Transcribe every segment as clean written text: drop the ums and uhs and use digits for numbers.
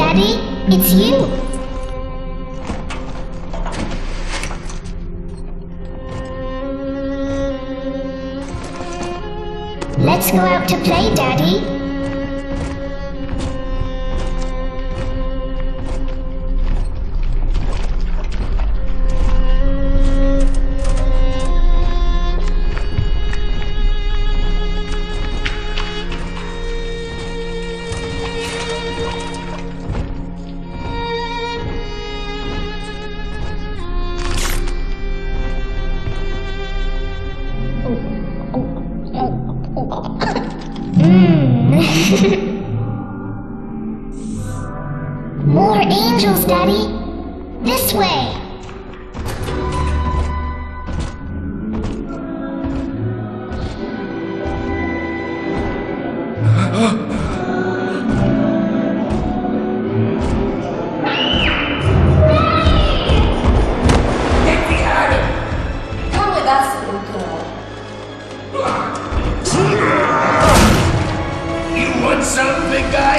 Daddy. It's you. Let's go out to play, Daddy. More angels, Daddy! This way! Get behind him! Come with us, little girl. You want some, big guy?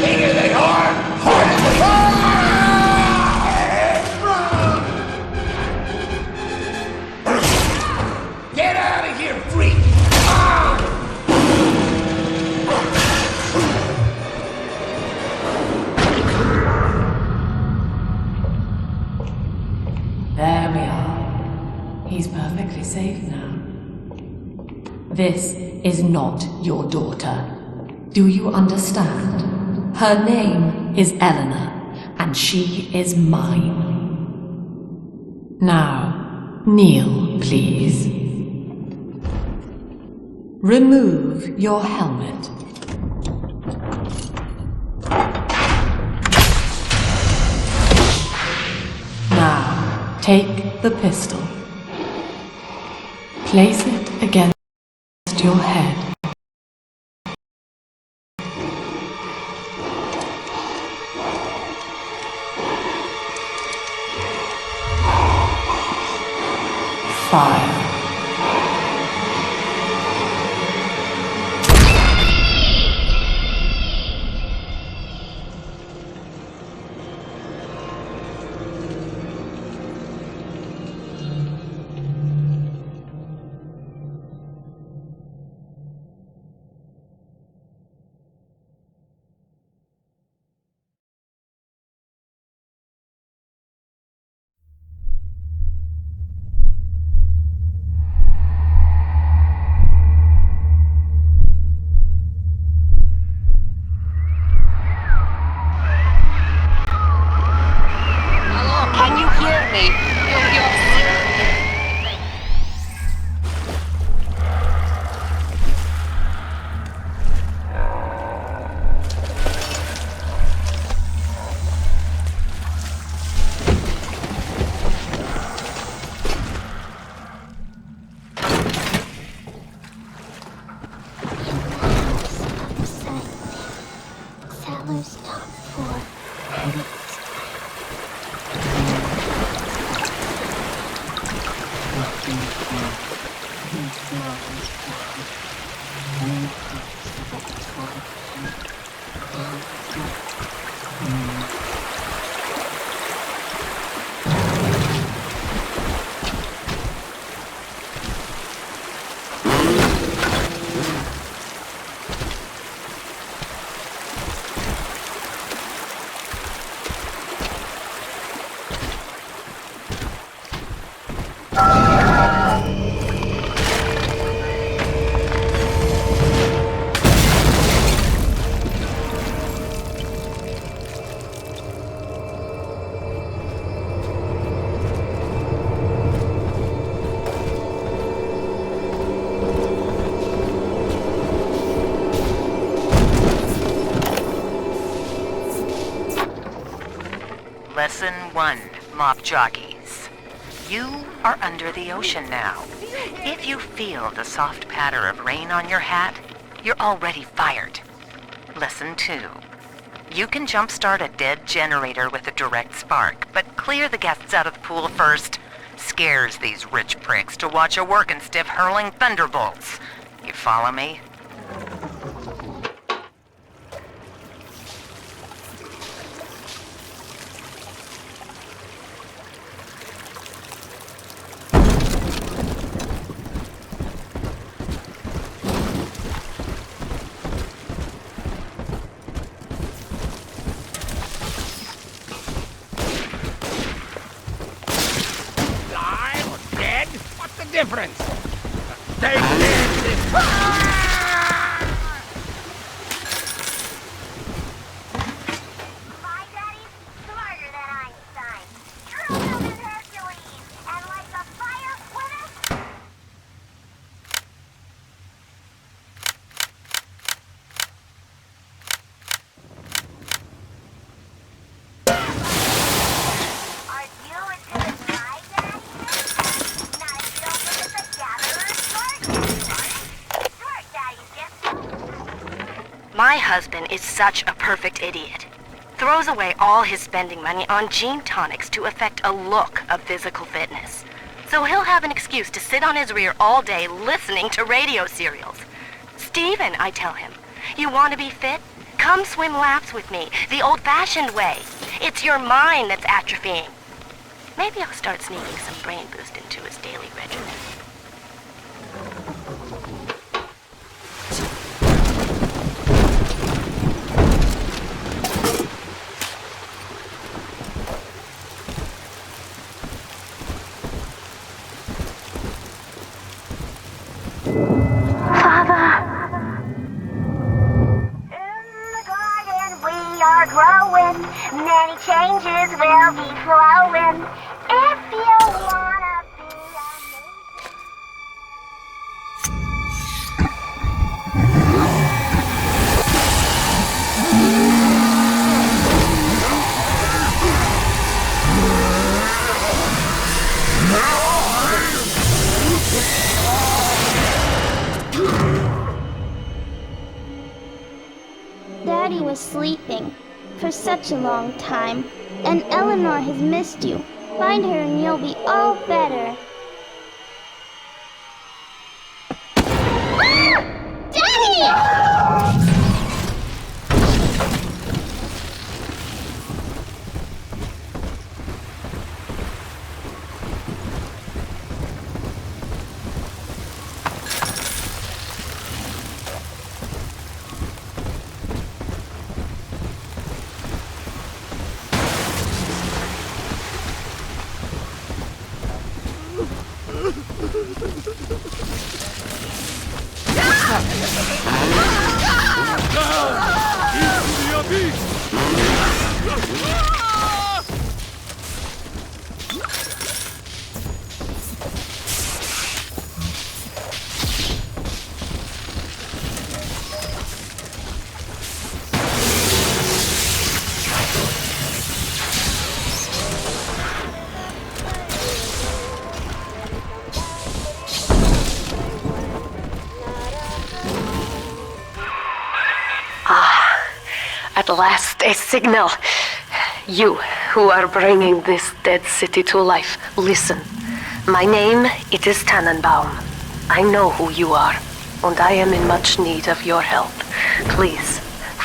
Bigger than hard! Harder than hard! Get out of here, freak! There we are. He's perfectly safe now. This is not your daughter. Do you understand? Her name is Eleanor, and she is mine. Now, kneel, please. Remove your helmet. Now, take the pistol. Place it against your head. Fire. Can you hear me? Sailor's top floor. Lesson 1, mop jockeys. You are under the ocean now. If you feel the soft patter of rain on your hat, you're already fired. Lesson 2. You can jumpstart a dead generator with a direct spark, but clear the guests out of the pool first. scares these rich pricks to watch a working stiff hurling thunderbolts. You follow me? Difference. Stay dead. My daddy's smarter than Einstein. True as Hercules, and like a fire with us. Are you into the sky, Daddy? Not if you don't look at the gatherer's sword. Sword, Daddy, just My husband is such a perfect idiot. Throws away all his spending money on gene tonics to affect a look of physical fitness. So he'll have an excuse to sit on his rear all day listening to radio serials. Steven, I tell him, you want to be fit? Come swim laps with me, the old-fashioned way. It's your mind that's atrophying. Maybe I'll start sneaking some brain boost into his daily regimen. growing, many changes will be flowing. If you wanna be amazing. Daddy was sleeping for such a long time, and Eleanor has missed you. Find her and you'll be all better. Daddy! At last, a signal. You, who are bringing this dead city to life, listen. My name, it is Tannenbaum. I know who you are, and I am in much need of your help. Please,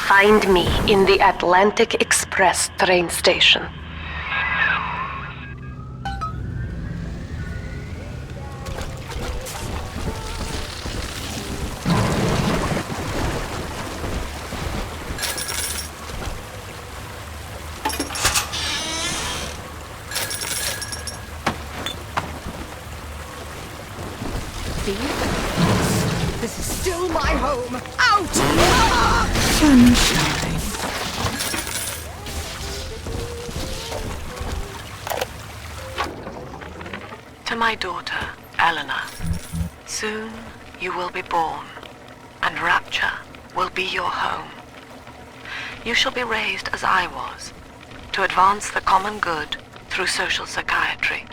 find me in the Atlantic Express train station. This is still my home! Out! Sunshine. To my daughter, Eleanor, soon you will be born, and Rapture will be your home. You shall be raised as I was, to advance the common good through social psychiatry.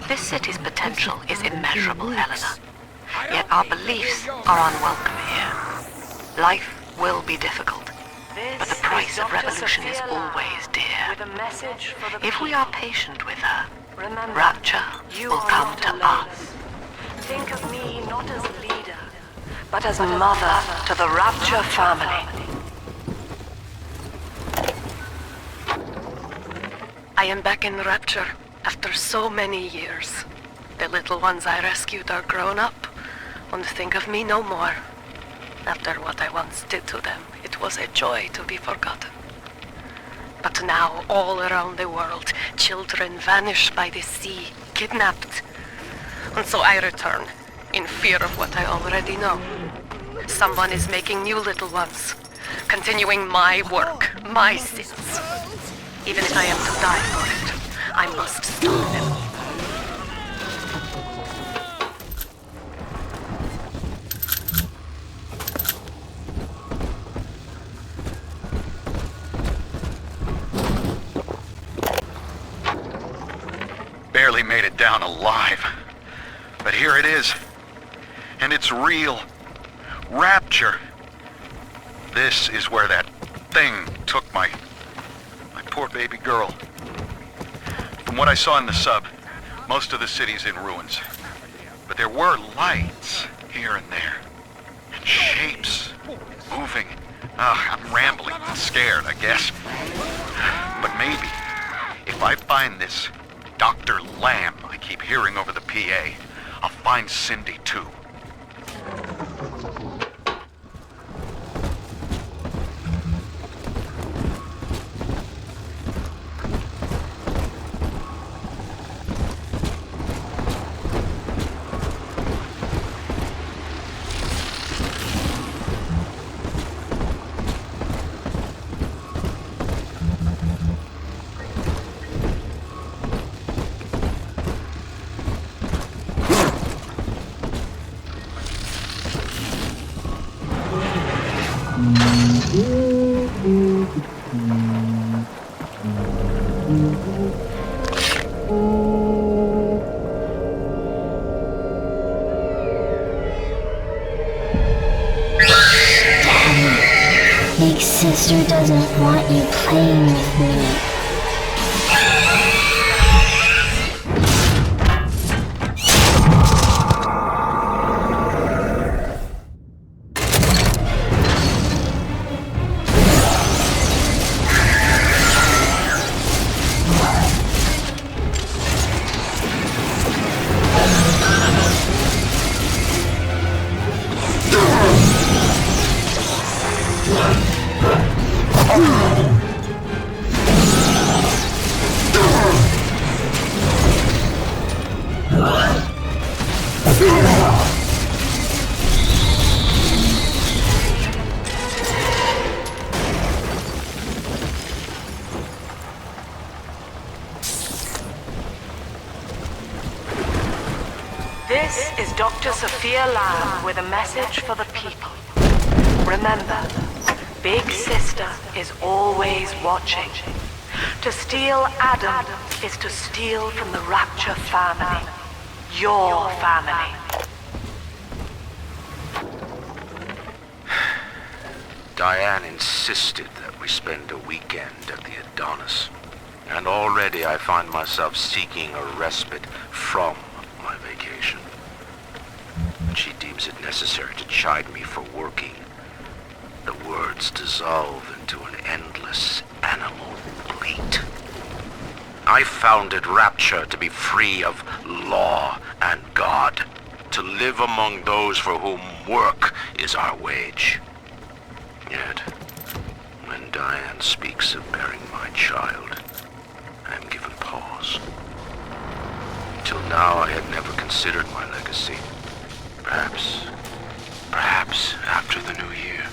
This city's potential is immeasurable, Eleanor, yet our beliefs are unwelcome here. Life will be difficult, but the price of revolution is always dear. If we are patient with her, Remember, Rapture you will are come not to alone. us. Think of me not as a leader, but as a mother to the Rapture family. I am back in Rapture after so many years. The little ones I rescued are grown up and think of me no more. After what I once did to them, it was a joy to be forgotten. But now, all around the world, children vanish by the sea, kidnapped. And so I return, in fear of what I already know. Someone is making new little ones, continuing my work, my sins. Even if I am to die for it, I must stop them. Barely made it down alive. But here it is. And it's real. Rapture. This is where that thing took my poor baby girl. From what I saw in the sub, most of the city's in ruins. But there were lights here and there. And shapes moving. I'm rambling and scared, I guess. But maybe, if I find this Dr. Lamb I keep hearing over the PA, I'll find Cindy too. Big sister doesn't want you playing with me. This is Dr. Sophia Lamb with a message for the people. Remember, Big Sister is always watching. To steal Adam is to steal from the Rapture family. Your family. Diane insisted that we spend a weekend at the Adonis. And already I find myself seeking a respite from my vacation. She deems it necessary to chide me for working. The words dissolve into an endless animal bleat. I founded Rapture to be free of law and God, to live among those for whom work is our wage. Yet, when Diane speaks of bearing my child, I am given pause. Till now I had never considered my legacy. Perhaps after the new year.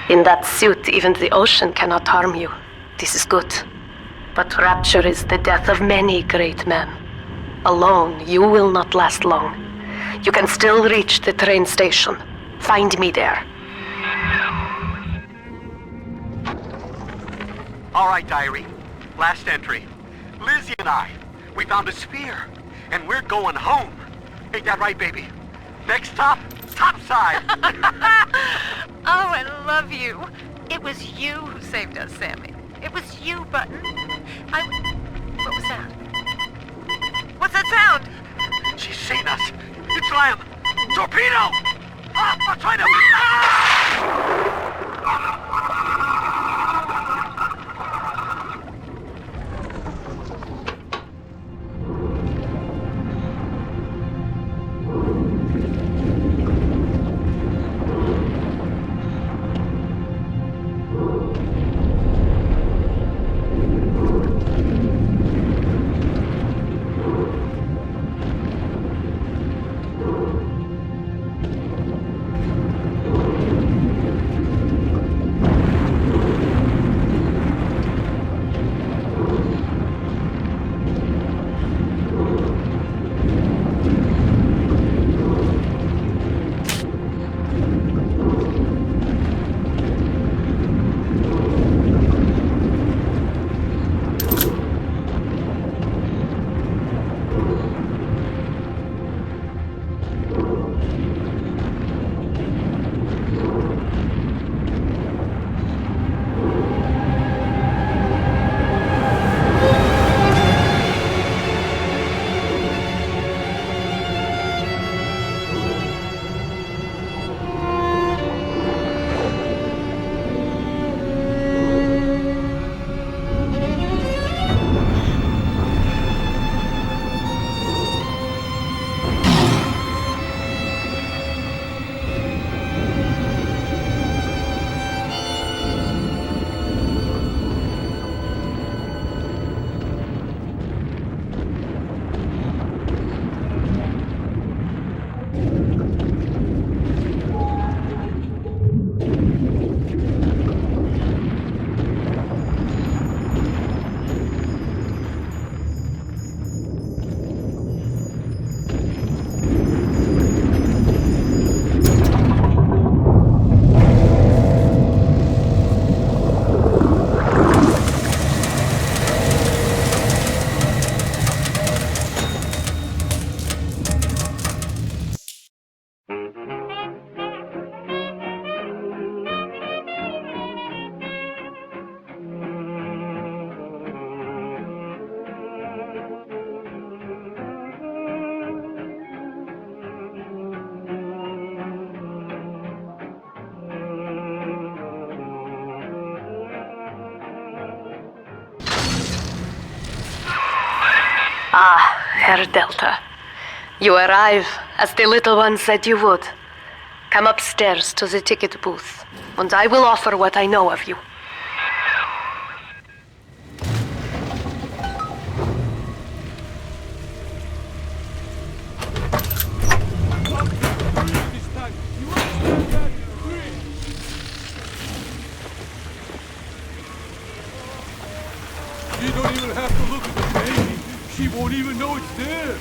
In that suit, even the ocean cannot harm you. This is good. But Rapture is the death of many great men. Alone, you will not last long. You can still reach the train station. Find me there. All right, diary. Last entry. Lizzie and I, we found a sphere, and we're going home. Ain't that right, baby? Next stop, topside. Oh, I love you. It was you who saved us, Sammy. It was you, Button. What was that? What's that sound? She's seen us. It's Lamb. Torpedo! Ah, I'm trying to... Ah, Herr Delta. You arrive, as the little one said you would. Come upstairs to the ticket booth, and I will offer what I know of you. You don't even have to look at the baby. She won't even know it's there.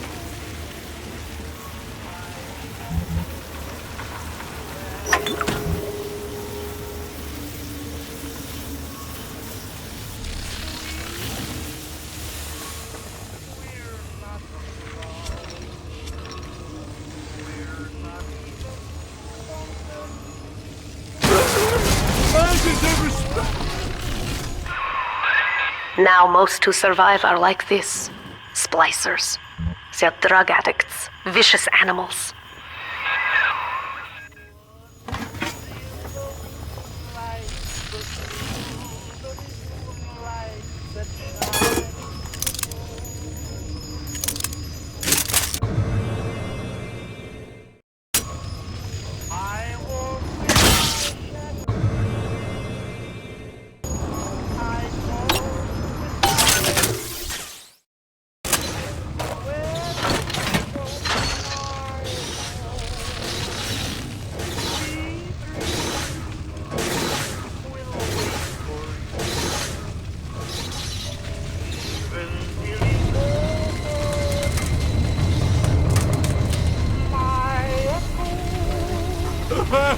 Now most who survive are like this. Splicers. They're drug addicts. Vicious animals.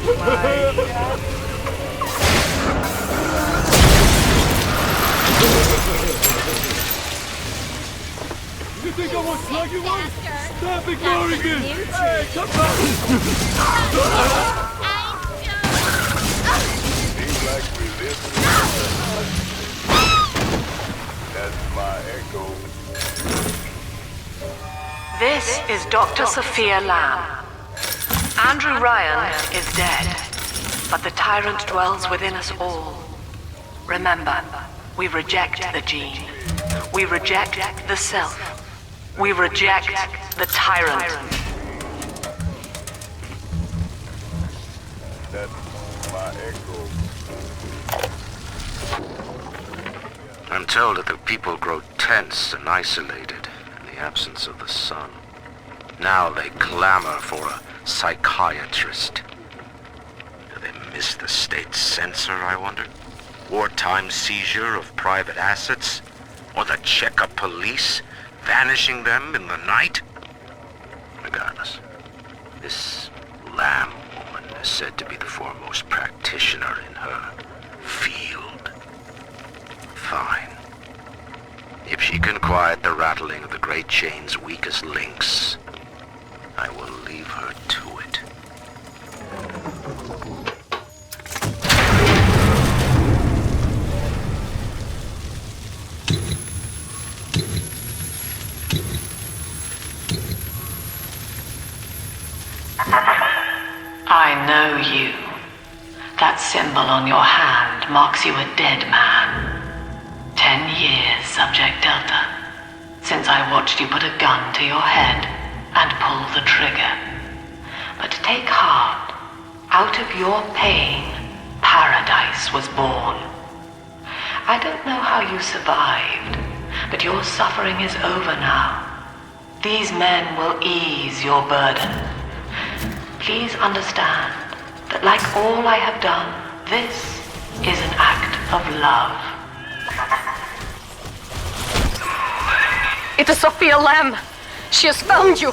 You think I won't slug you one? Stop ignoring me! Hey, come back! Seems like we live in That's my echo. This is Dr. Sophia Lamb. Andrew Ryan is dead, but the tyrant dwells within us all. Remember, we reject the gene. We reject the self. We reject the tyrant. That's my echo. I'm told that the people grow tense and isolated in the absence of the sun. Now they clamor for a psychiatrist. Do they miss the state censor, I wonder? Wartime seizure of private assets? Or the checkup police vanishing them in the night? Regardless, this Lamb woman is said to be the foremost practitioner in her field. Fine. If she can quiet the rattling of the Great Chain's weakest links, I will leave her to it. I know you. That symbol on your hand marks you a dead man. 10 years, Subject Delta, since I watched you put a gun to your head and pull the trigger. But take heart. Out of your pain, paradise was born. I don't know how you survived, but your suffering is over now. These men will ease your burden. Please understand that like all I have done, this is an act of love. It is Sophia Lamb. She has found you.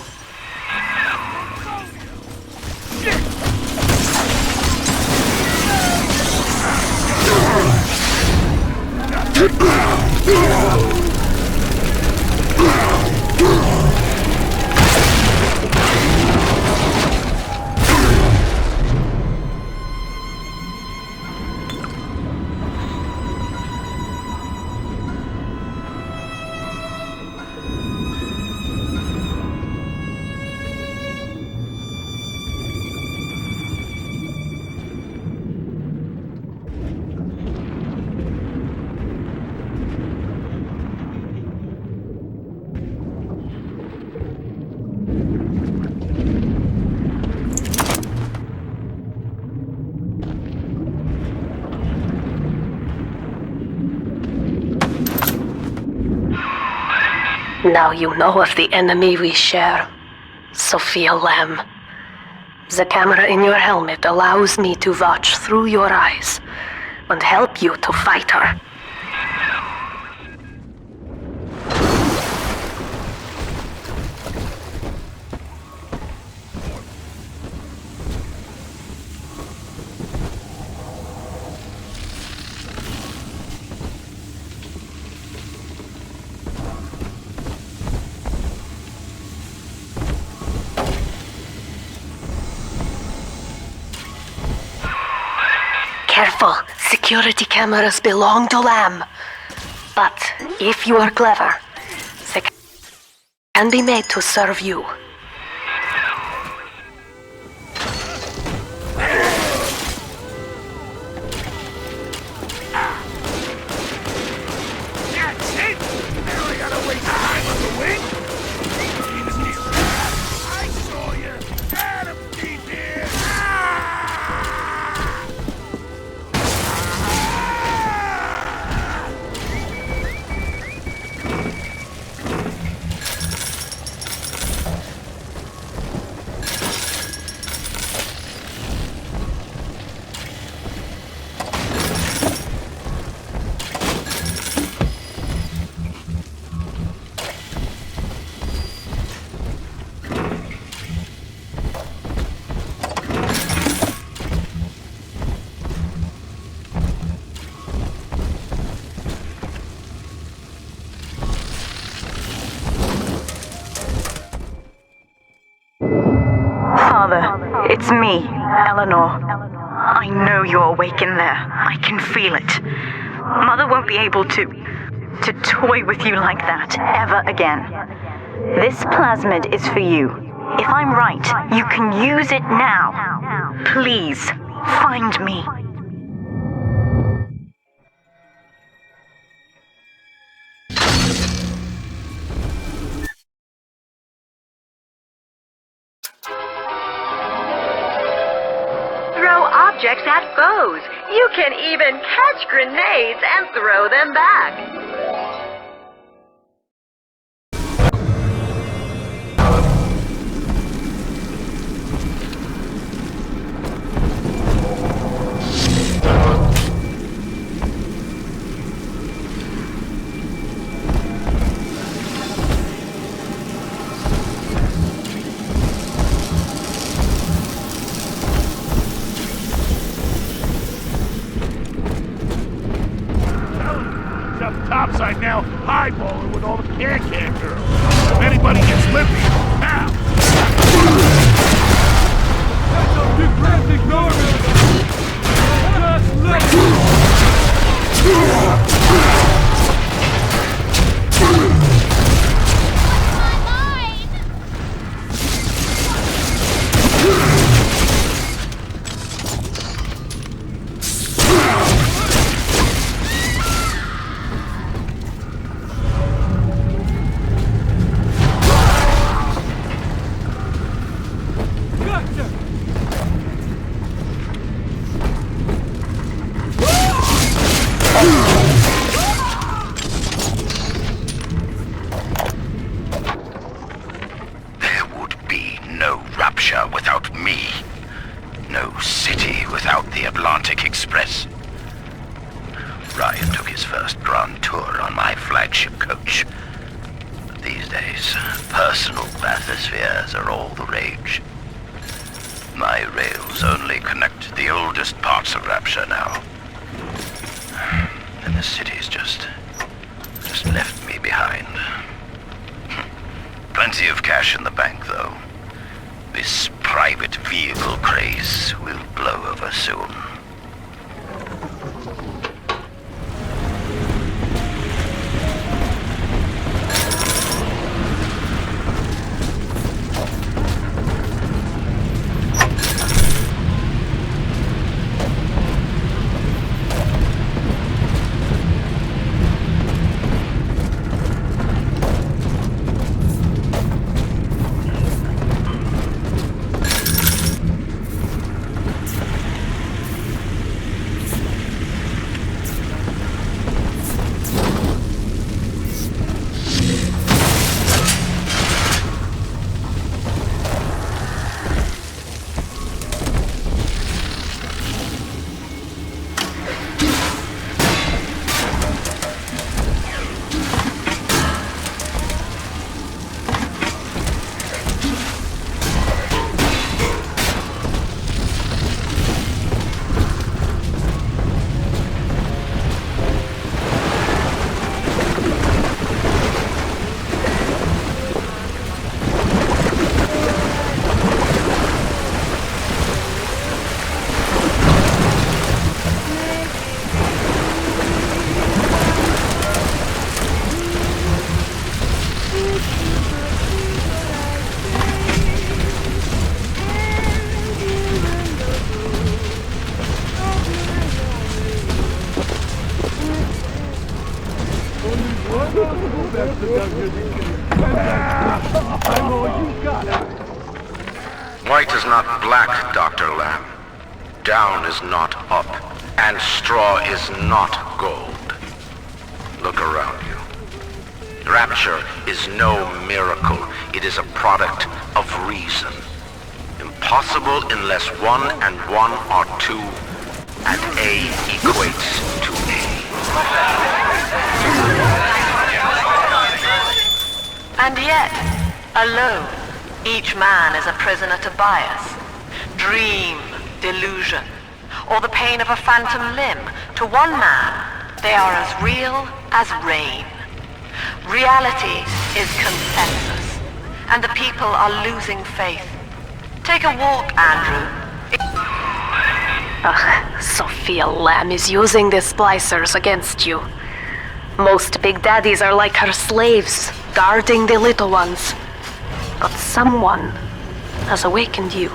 Now you know of the enemy we share, Sophia Lamb. The camera in your helmet allows me to watch through your eyes and help you to fight her. Careful, security cameras belong to Lamb. But if you are clever, they can be made to serve you. That's it! Now I gotta waste time on the wing? I saw you! Adam, keep here! It's me, Eleanor. I know you're awake in there. I can feel it. Mother won't be able to toy with you like that ever again. This plasmid is for you. If I'm right, you can use it now. Please, find me. Throw objects at foes. You can even catch grenades and throw them back. Topside now, highballing with all the can-can girls. If anybody gets lippy, now! That's a big plastic Norman! Just There would be no Rapture without me. No city without the Atlantic Express. Ryan took his first grand tour on my flagship coach. But these days, personal bathyspheres are all the rage. My rails only connect the oldest parts of Rapture now. And the city's just left me behind. Plenty of cash in the bank, though. This private vehicle craze will blow over soon. White is not black, Dr. Lamb. Down is not up, and straw is not gold. Look around you. Rapture is no miracle. It is a product of reason. Impossible unless 1 and 1 are 2, and A equates to A. And yet, alone, each man is a prisoner to bias, dream, delusion, or the pain of a phantom limb. To one man, they are as real as rain. Reality is consensus, and the people are losing faith. Take a walk, Andrew. Sophia Lamb is using the splicers against you. Most big daddies are like her slaves, guarding the little ones. But someone has awakened you.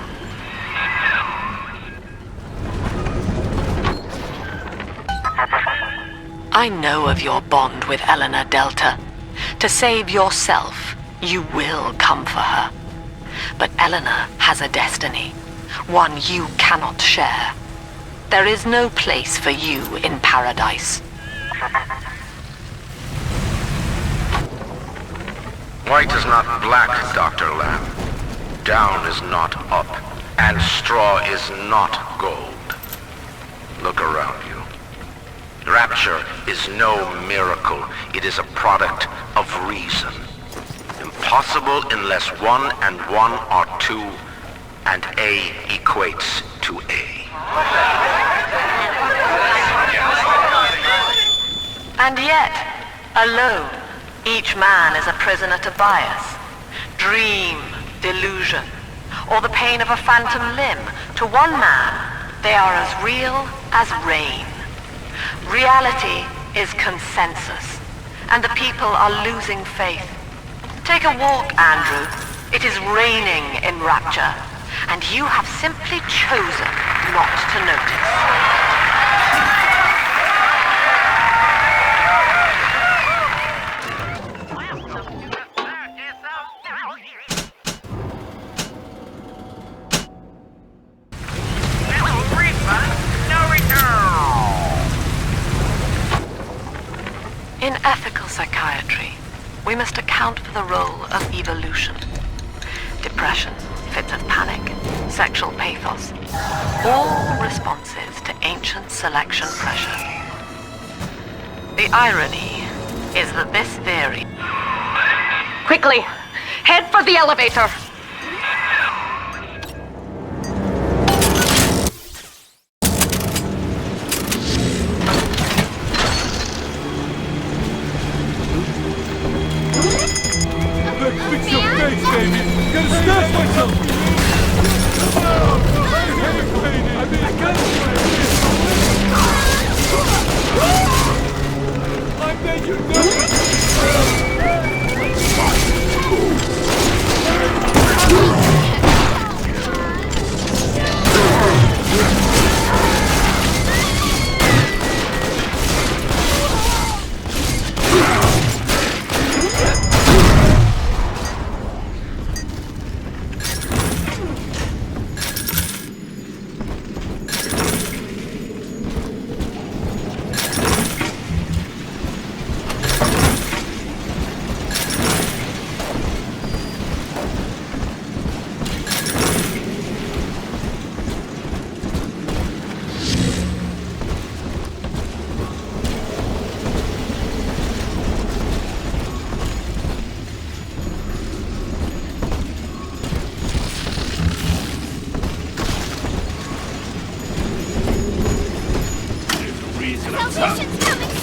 I know of your bond with Eleanor Delta. To save yourself, you will come for her. But Eleanor has a destiny, one you cannot share. There is no place for you in paradise. White is not black, Dr. Lamb. Down is not up, and straw is not gold. Look around you. Rapture is no miracle. It is a product of reason. Impossible unless 1 and 1 are 2, and A equates to A. And yet, alone, each man is a prisoner to bias, dream, delusion, or the pain of a phantom limb. To one man, they are as real as rain. Reality is consensus, and the people are losing faith. Take a walk, Andrew. It is raining in Rapture, and you have simply chosen not to notice. In ethical psychiatry, we must account for the role of evolution. Depression, fits of panic, sexual pathos, all responses to ancient selection pressure. The irony is that this theory... Quickly, head for the elevator. Fix your face, baby! Gotta snap myself! I bet you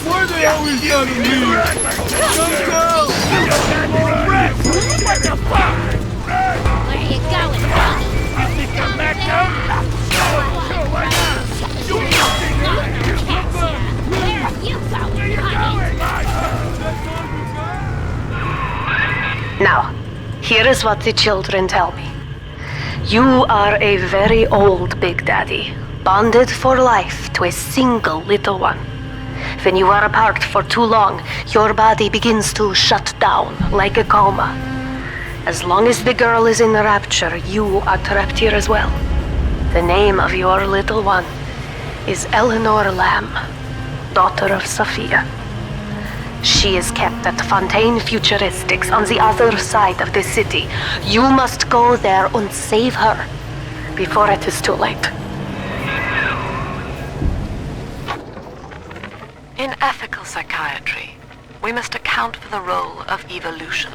Why they always gotta leave? Come down! What the fuck? Where are you going, buddy? You think I'm back out? Sure, why not? Where are you going, honey? Now, here is what the children tell me. You are a very old Big Daddy, bonded for life to a single little one. When you are apart for too long, your body begins to shut down like a coma. As long as the girl is in the Rapture, you are trapped here as well. The name of your little one is Eleanor Lamb, daughter of Sophia. She is kept at Fontaine Futuristics on the other side of the city. You must go there and save her before it is too late. In ethical psychiatry, we must account for the role of evolution.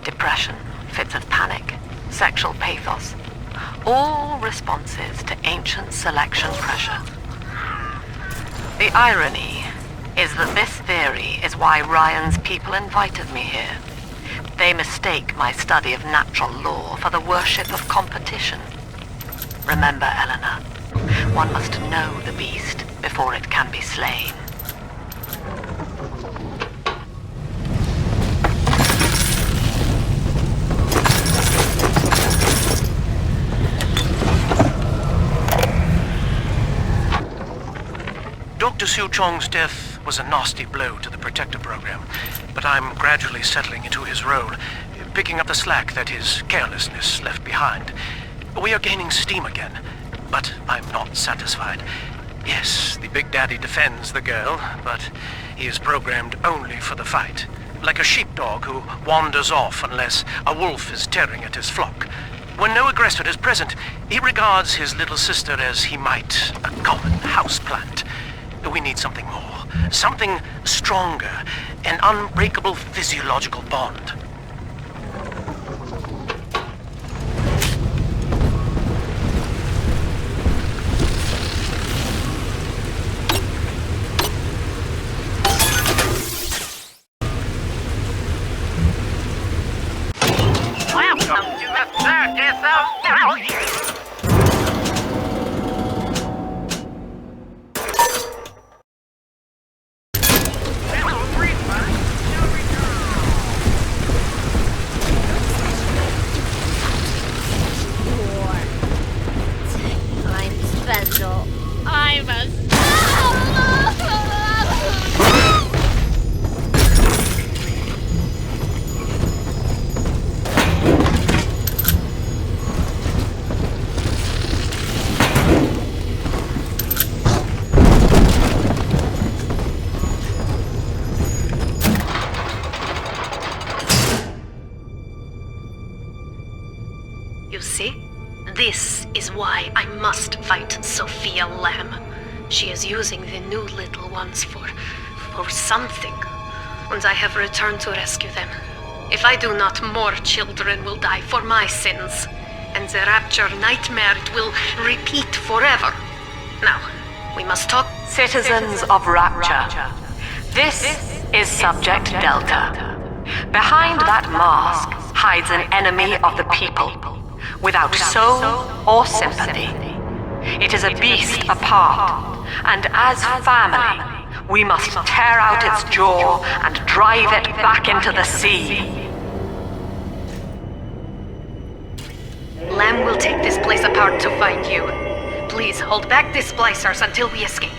Depression, fits of panic, sexual pathos, all responses to ancient selection pressure. The irony is that this theory is why Ryan's people invited me here. They mistake my study of natural law for the worship of competition. Remember, Eleanor, one must know the beast before it can be slain. Dr. Su Chong's death was a nasty blow to the Protector program, but I'm gradually settling into his role, picking up the slack that his carelessness left behind. We are gaining steam again, but I'm not satisfied. Yes, the Big Daddy defends the girl, but he is programmed only for the fight, like a sheepdog who wanders off unless a wolf is tearing at his flock. When no aggressor is present, he regards his little sister as he might a common houseplant. We need something more, something stronger, an unbreakable physiological bond. Welcome to the circus of... I'm a... You see? This is why I must fight Sophia Lamb. She is using the new little ones for something. And I have returned to rescue them. If I do not, more children will die for my sins. And the Rapture nightmare will repeat forever. Now, we must talk... Citizens of Rapture, this is Subject Delta. Behind that mask hides an enemy of the people, without soul or sympathy. It is a beast apart, and as family, we must tear out its jaw and drive it back into the sea. Lamb will take this place apart to find you. Please hold back the splicers until we escape.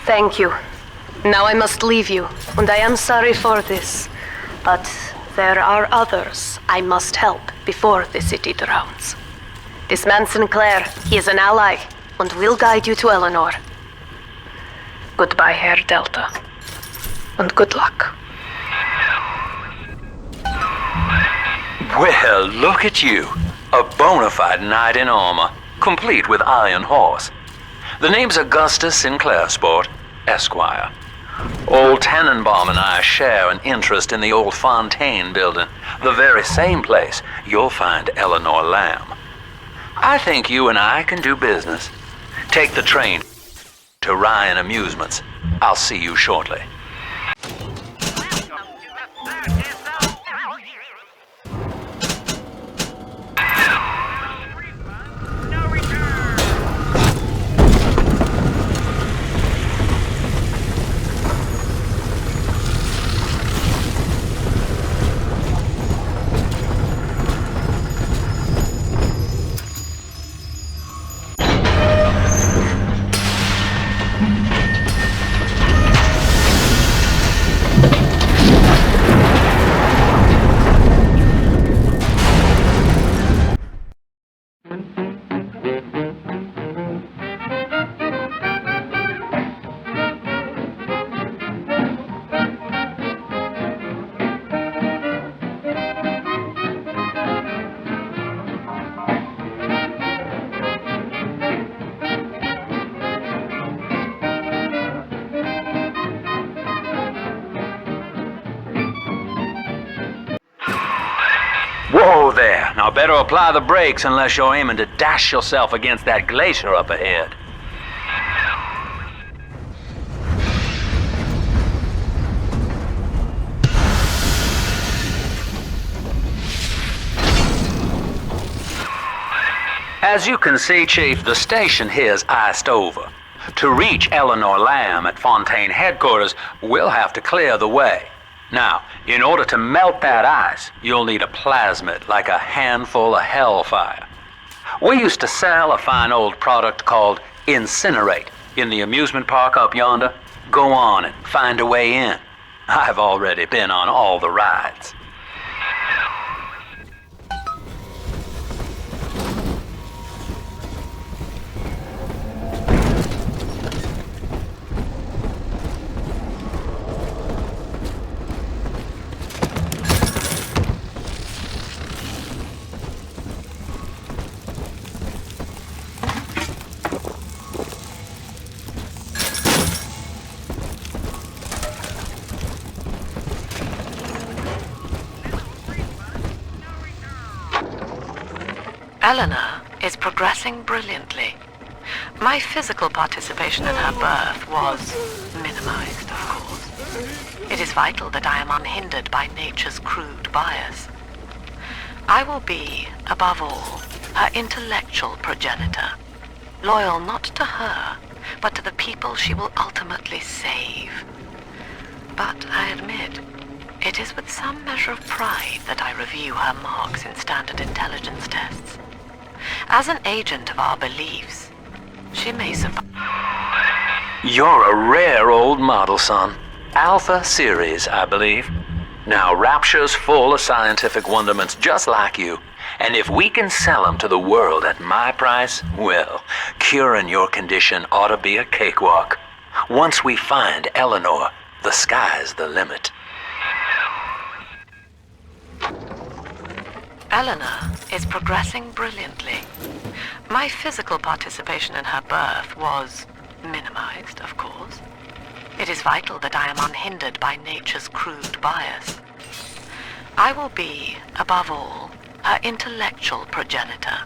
Thank you. Now I must leave you, and I am sorry for this. But there are others I must help before the city drowns. This man Sinclair, he is an ally, and will guide you to Eleanor. Goodbye, Herr Delta. And good luck. Well, look at you. A bona fide knight in armor, complete with iron horse. The name's Augustus Sinclair, Sport, Esquire. Old Tannenbaum and I share an interest in the old Fontaine building, the very same place you'll find Eleanor Lamb. I think you and I can do business. Take the train to Ryan Amusements. I'll see you shortly. Now better apply the brakes unless you're aiming to dash yourself against that glacier up ahead. As you can see, Chief, the station here's iced over. To reach Eleanor Lamb at Fontaine headquarters, we'll have to clear the way. Now, in order to melt that ice, you'll need a plasmid, like a handful of hellfire. We used to sell a fine old product called Incinerate in the amusement park up yonder. Go on and find a way in. I've already been on all the rides. Eleanor is progressing brilliantly. My physical participation in her birth was minimized, of course. It is vital that I am unhindered by nature's crude bias. I will be, above all, her intellectual progenitor, loyal not to her, but to the people she will ultimately save. But I admit, it is with some measure of pride that I review her marks in standard intelligence tests. As an agent of our beliefs, she may survive. You're a rare old model, son. Alpha series, I believe. Now, Rapture's full of scientific wonderments just like you. And if we can sell them to the world at my price, well, curing your condition ought to be a cakewalk. Once we find Eleanor, the sky's the limit. Eleanor is progressing brilliantly. My physical participation in her birth was minimized, of course. It is vital that I am unhindered by nature's crude bias. I will be, above all, her intellectual progenitor,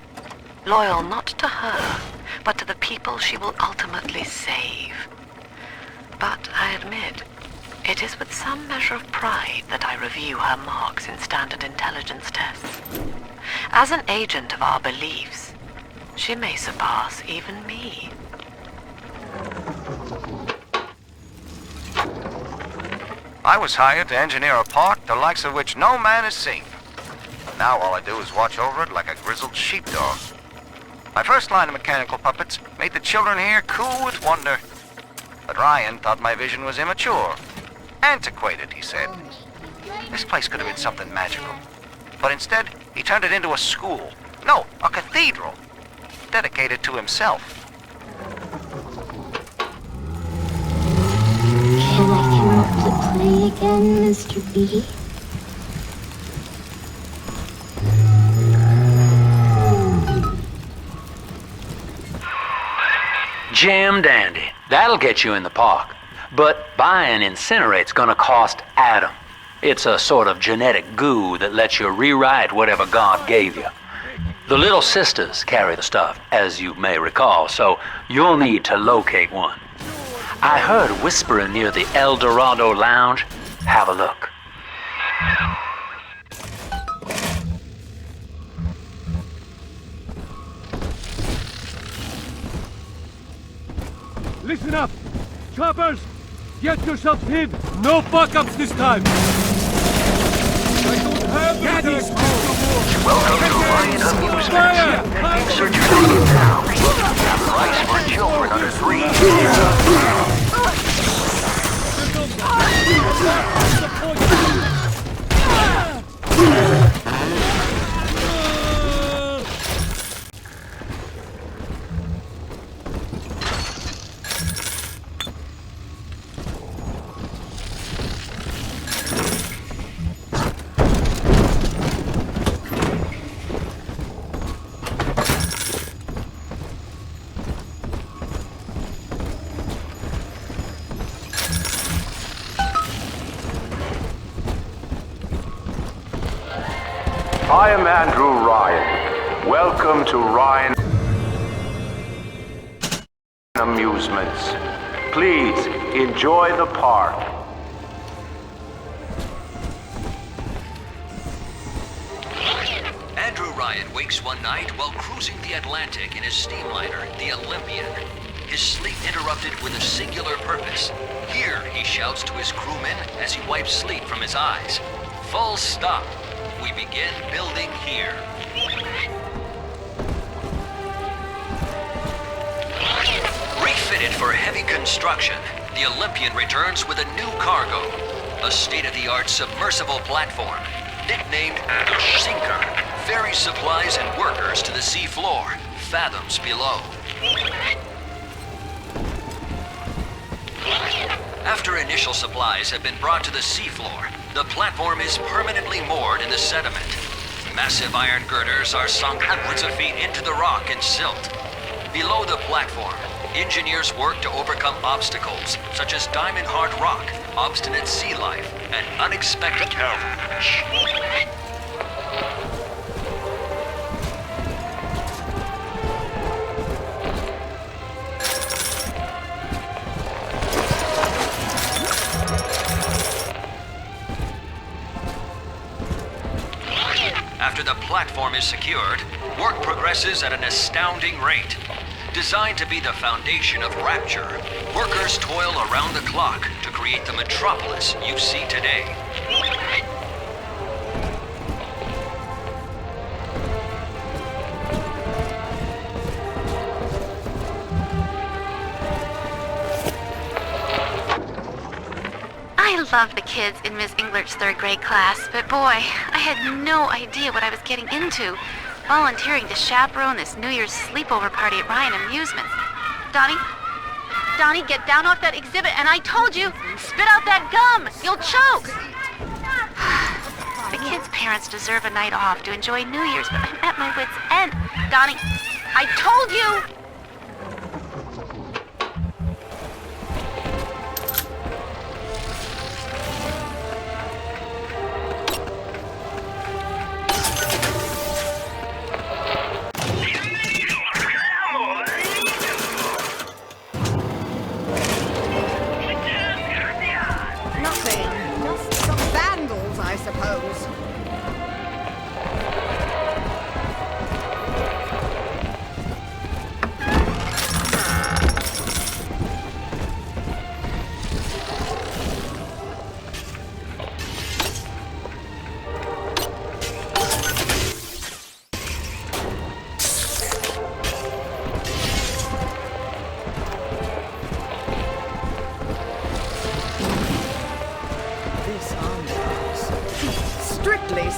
loyal not to her, but to the people she will ultimately save. But I admit, it is with some measure of pride that I review her marks in standard intelligence tests. As an agent of our beliefs, she may surpass even me. I was hired to engineer a park the likes of which no man has seen. Now all I do is watch over it like a grizzled sheepdog. My first line of mechanical puppets made the children here cool with wonder. But Ryan thought my vision was immature. Antiquated, he said. This place could have been something magical. But instead, he turned it into a school. No, a cathedral. Dedicated to himself. Can I come up to play again, Mr. B? Jam dandy. That'll get you in the park. But buying Incinerate's gonna cost Adam. It's a sort of genetic goo that lets you rewrite whatever God gave you. The Little Sisters carry the stuff, as you may recall, so you'll need to locate one. I heard whispering near the El Dorado Lounge. Have a look. Listen up! Choppers! Get yourselves hid! No fuck-ups this time! I don't have Daddy's Welcome to Ryan Amusement. Insert your name now. Have rice for children under 3. I am Andrew Ryan. Welcome to Ryan Amusements. Please enjoy the park. Andrew Ryan wakes one night while cruising the Atlantic in his steamliner, the Olympian. His sleep interrupted with a singular purpose. Here, he shouts to his crewmen as he wipes sleep from his eyes. Full stop. We begin building here. Refitted for heavy construction, the Olympian returns with a new cargo. A state-of-the-art submersible platform, nicknamed the Sinker, ferries supplies and workers to the sea floor, fathoms below. After initial supplies have been brought to the seafloor, the platform is permanently moored in the sediment. Massive iron girders are sunk hundreds of feet into the rock and silt. Below the platform, engineers work to overcome obstacles such as diamond-hard rock, obstinate sea life, and unexpected help. After the platform is secured, work progresses at an astounding rate. Designed to be the foundation of Rapture, workers toil around the clock to create the metropolis you see today. I love the kids in Miss Englert's third grade class, but boy, I had no idea what I was getting into. Volunteering to chaperone this New Year's sleepover party at Ryan Amusements. Donnie, get down off that exhibit, and I told you, spit out that gum! You'll choke! The kids' parents deserve a night off to enjoy New Year's, but I'm at my wit's end. Donnie, I told you!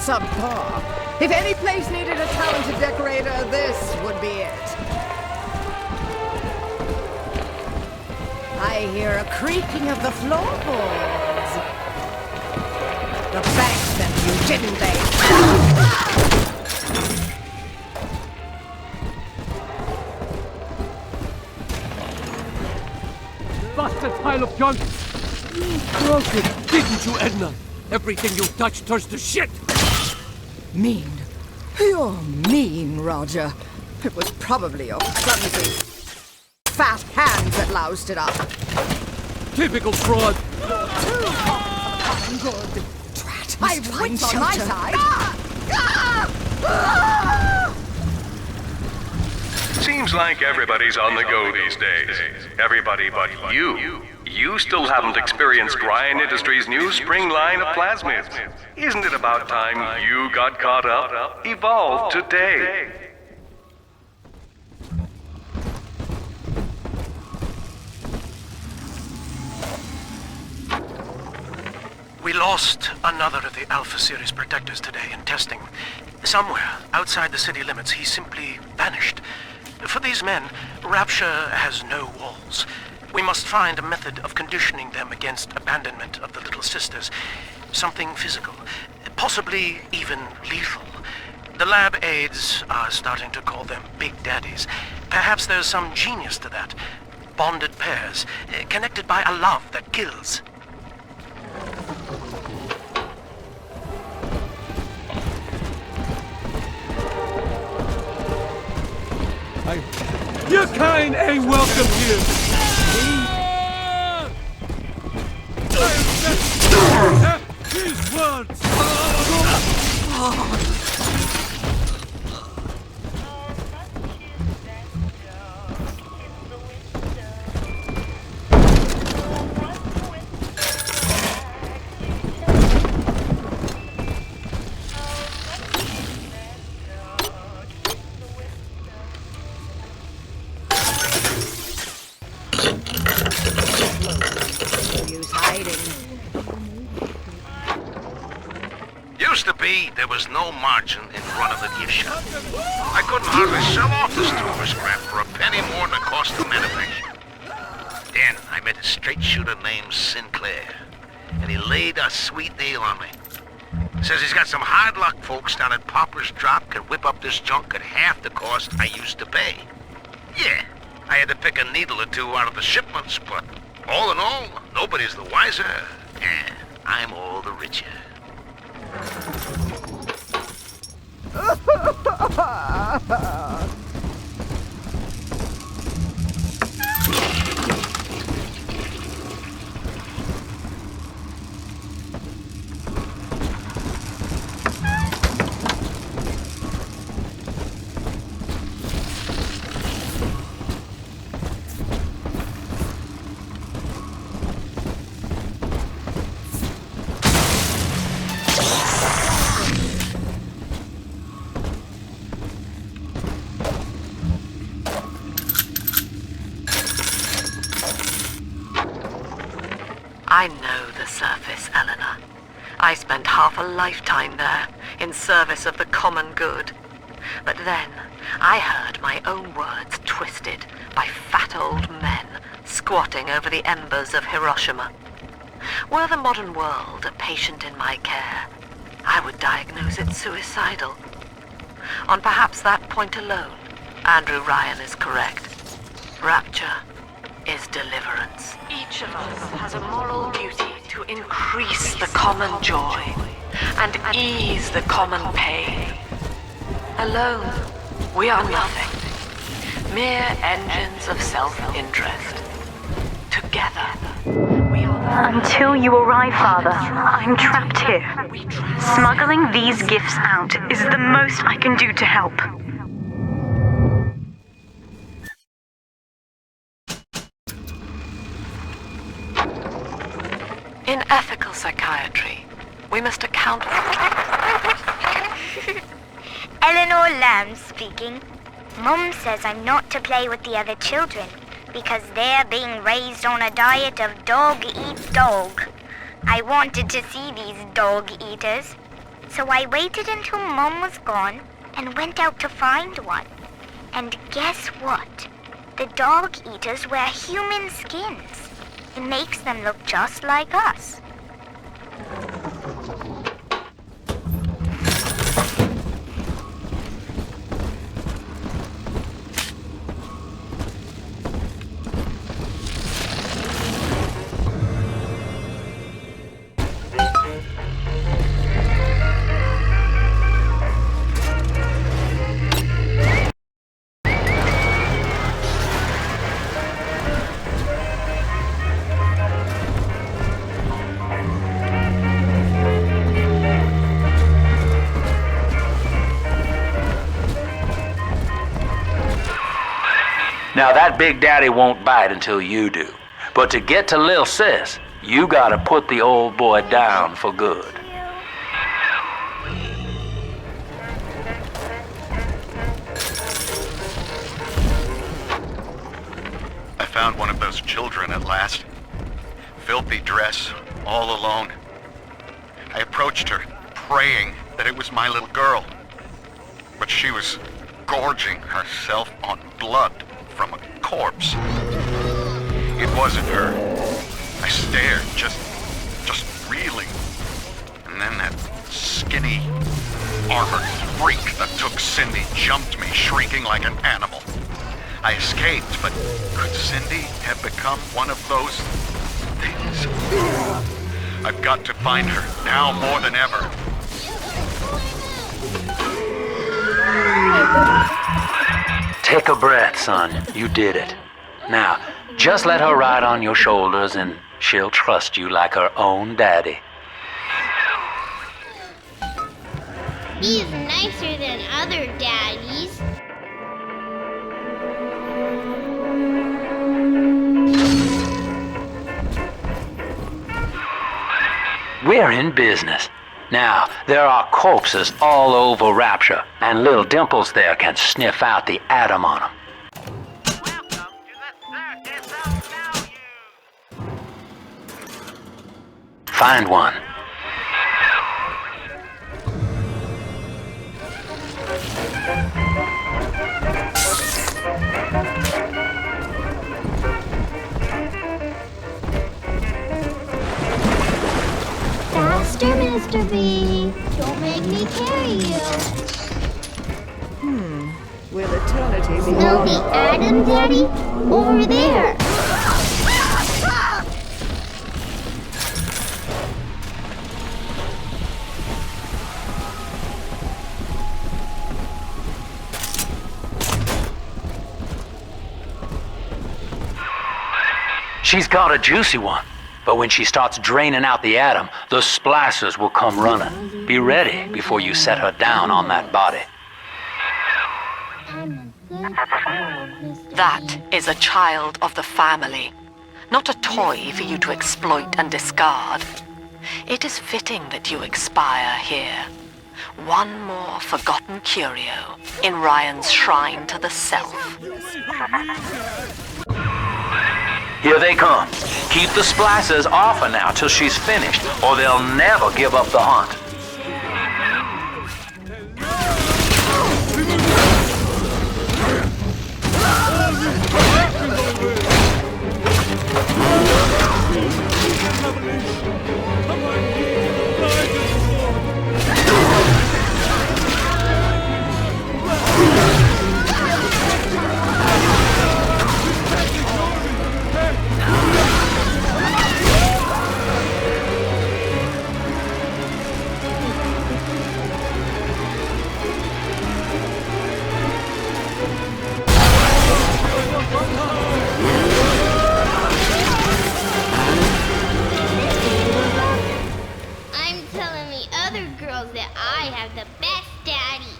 Subpar. If any place needed a talented decorator, this would be it. I hear a creaking of the floorboards. The bank sent you, didn't they? Bastard pile of junk! You broke it, didn't you, Edna? Everything you touch turns to shit! Mean. You're mean, Roger. It was probably your clumsy, fat hands that loused it up. Typical fraud! You're too hot for common good. Drat, I've wits on my side. Seems like everybody's on the go these days. Everybody but you. You still haven't experienced Ryan Industries' new spring line of plasmids. Isn't it about time you got caught up? Evolve today. We lost another of the Alpha Series protectors today in testing. Somewhere outside the city limits, he simply vanished. For these men, Rapture has no walls. We must find a method of conditioning them against abandonment of the Little Sisters. Something physical, possibly even lethal. The lab aides are starting to call them Big Daddies. Perhaps there's some genius to that. Bonded pairs, connected by a love that kills. Your kind ain't welcome here! These words! Used to be, there was no margin in front of the gift shop. I couldn't hardly sell off this trooper scrap for a penny more than the cost of manufacture. Then I met a straight shooter named Sinclair, and he laid a sweet deal on me. Says he's got some hard luck folks down at Popper's Drop can whip up this junk at half the cost I used to pay. Yeah, I had to pick a needle or two out of the shipments, but all in all, nobody's the wiser, and I'm all the richer. I know the surface, Eleanor. I spent half a lifetime there, in service of the common good. But then, I heard my own words twisted by fat old men squatting over the embers of Hiroshima. Were the modern world a patient in my care, I would diagnose it suicidal. On perhaps that point alone, Andrew Ryan is correct. Rapture is deliverance. Each of us has a moral duty to increase the common joy and ease the common pain. Alone, we are nothing, mere engines of self-interest. Together, we are... Until you arrive, Father, I'm trapped here. Smuggling these gifts out is the most I can do to help. In ethical psychiatry, we must account for... Eleanor Lamb speaking. Mum says I'm not to play with the other children because they're being raised on a diet of dog eat dog. I wanted to see these dog eaters, so I waited until Mum was gone and went out to find one. And guess what? The dog eaters wear human skins. It makes them look just like us. Now that Big Daddy won't bite until you do. But to get to Lil Sis, you gotta put the old boy down for good. I found one of those children at last. Filthy dress, all alone. I approached her, praying that it was my little girl. But she was gorging herself on blood from a corpse. It wasn't her. I stared, just reeling. And then that skinny, armored freak that took Cindy jumped me, shrieking like an animal. I escaped, but could Cindy have become one of those things? I've got to find her, now more than ever. Take a breath, son. You did it. Now, just let her ride on your shoulders and she'll trust you like her own daddy. He's nicer than other daddies. We're in business. Now, there are corpses all over Rapture, and little Dimples there can sniff out the atom on them. Find one. Faster, Mr. B. Don't make me carry you. Will eternity be Smell the atom, Daddy? Over there. She's got a juicy one, but when she starts draining out the atom, the splicers will come running. Be ready before you set her down on that body. That is a child of the family, not a toy for you to exploit and discard. It is fitting that you expire here. One more forgotten curio in Ryan's shrine to the self. Here they come. Keep the splicers off her now till she's finished, or they'll never give up the hunt. I'm telling the other girls that I have the best daddy.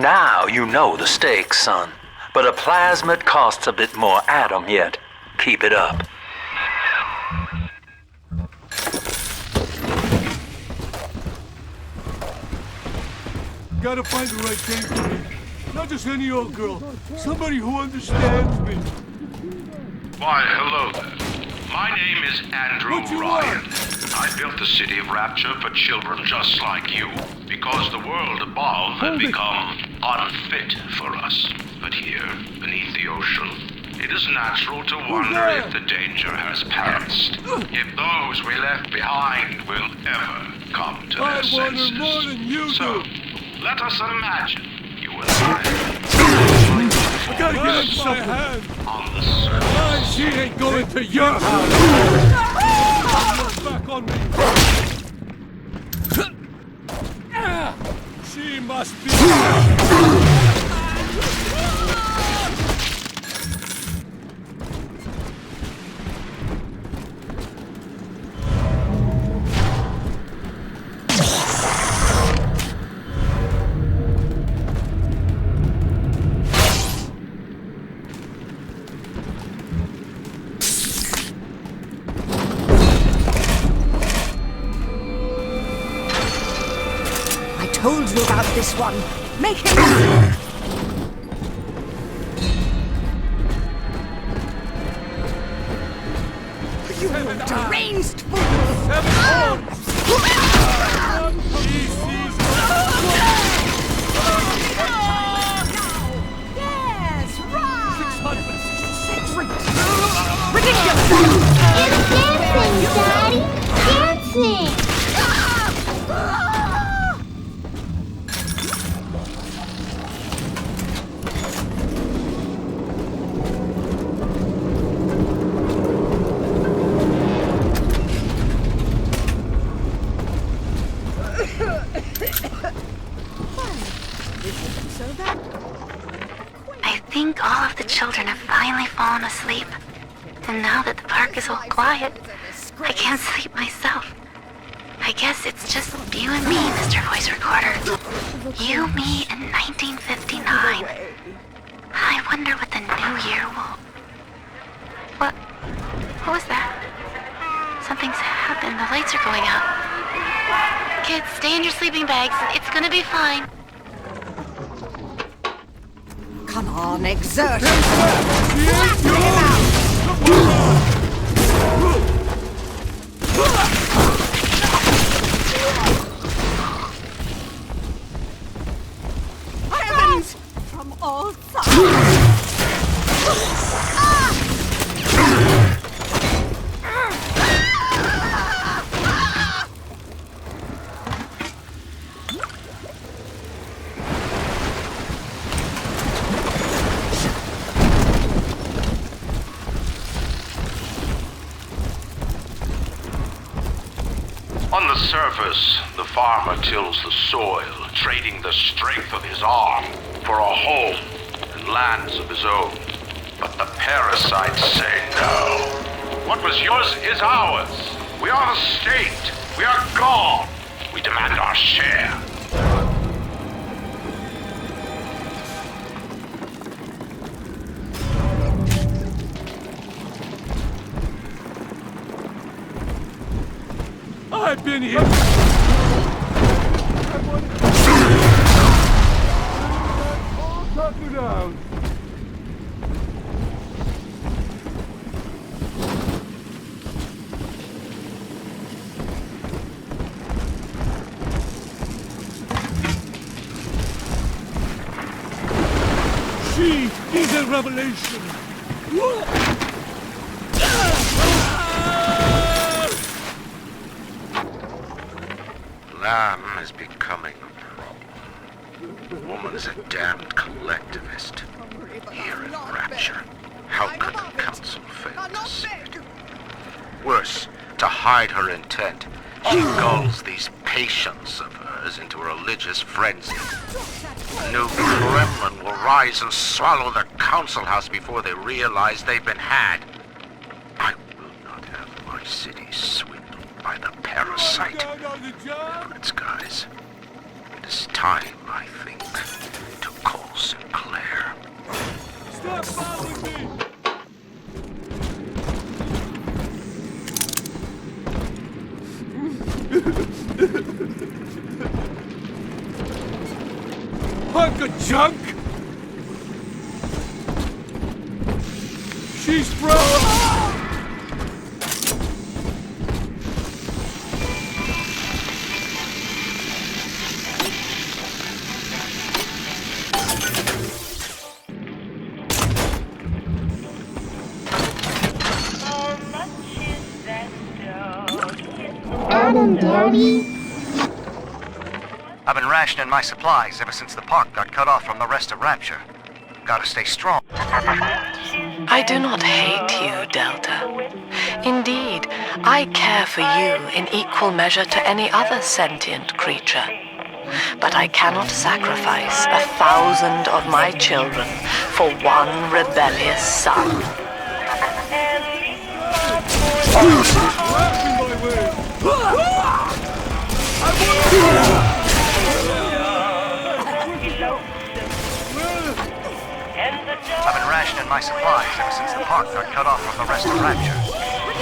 Now you know the stakes, son. But a plasmid costs a bit more atom yet. Keep it up. Gotta find the right date for me. Not just any old girl. Somebody who understands me. Why, hello there. My name is Andrew Ryan. I built the city of Rapture for children just like you, because the world above had become unfit for us. But here, beneath the ocean, it is natural to wonder if the danger has passed. If those we left behind will ever come to their senses. More than you so, let us imagine you and I gotta get inside hand. on the surface. Why she ain't going to your house? Back on me. She must be. Told you about this one. Make him listen. You deranged fool! Yes, right! 666 ridiculous! It's dancing, Daddy! Dancing! I think all of the children have finally fallen asleep. And now that the park is all quiet, I can't sleep myself. I guess it's just you and me, Mr. Voice Recorder. You, me, and 1959. I wonder what the new year will... What was that? Something's happened. The lights are going out. Kids, stay in your sleeping bags. It's gonna be fine. Come on, exert yourself! Blast him out! Heavens! From all sides! On the surface, the farmer tills the soil, trading the strength of his arm for a home and lands of his own. But the parasites say no. What was yours is ours. We are the state. We are gone. We demand our share. I've been here. I'll cut you down. She is a revelation. Lamb is becoming a problem. The woman is a damned collectivist. Here in Rapture, how could the council fail to see it? Worse, to hide her intent, she gulls these patients of hers into a religious frenzy. The new Kremlin will rise and swallow the council house before they realize they've been had. I will not have my city swindled by the parasite. Efforts, guys. It is time, I think, to call Sinclair. Stop following me! Hunk of junk! She's frozen! Adam, Daddy? I've been rationing my supplies ever since the park got cut off from the rest of Rapture. Gotta stay strong. I do not hate you, Delta. Indeed, I care for you in equal measure to any other sentient creature. But I cannot sacrifice 1,000 of my children for one rebellious son. I've been rationing my supplies ever since the park got cut off from the rest of Rapture.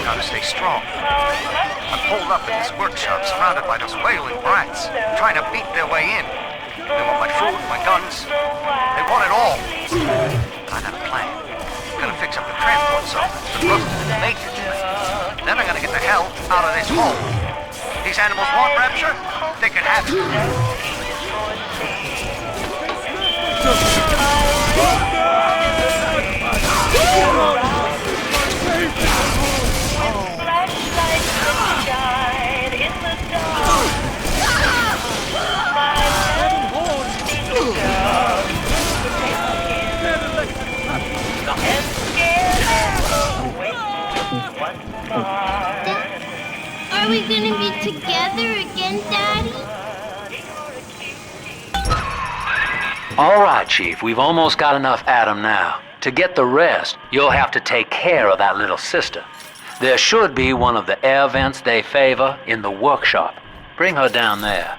Gotta stay strong. I'm holed up in this workshop surrounded by those wailing brats, trying to beat their way in. They want my food, my guns. They want it all. I got a plan. Gonna fix up the transport zone, the rusted and the maintenance bay. Then I'm gonna get the hell out of this hole. These animals want Rapture? They can have it. Are we gonna be together again, Daddy? All right, Chief, we've almost got enough Adam now. To get the rest, you'll have to take care of that little sister. There should be one of the air vents they favor in the workshop. Bring her down there.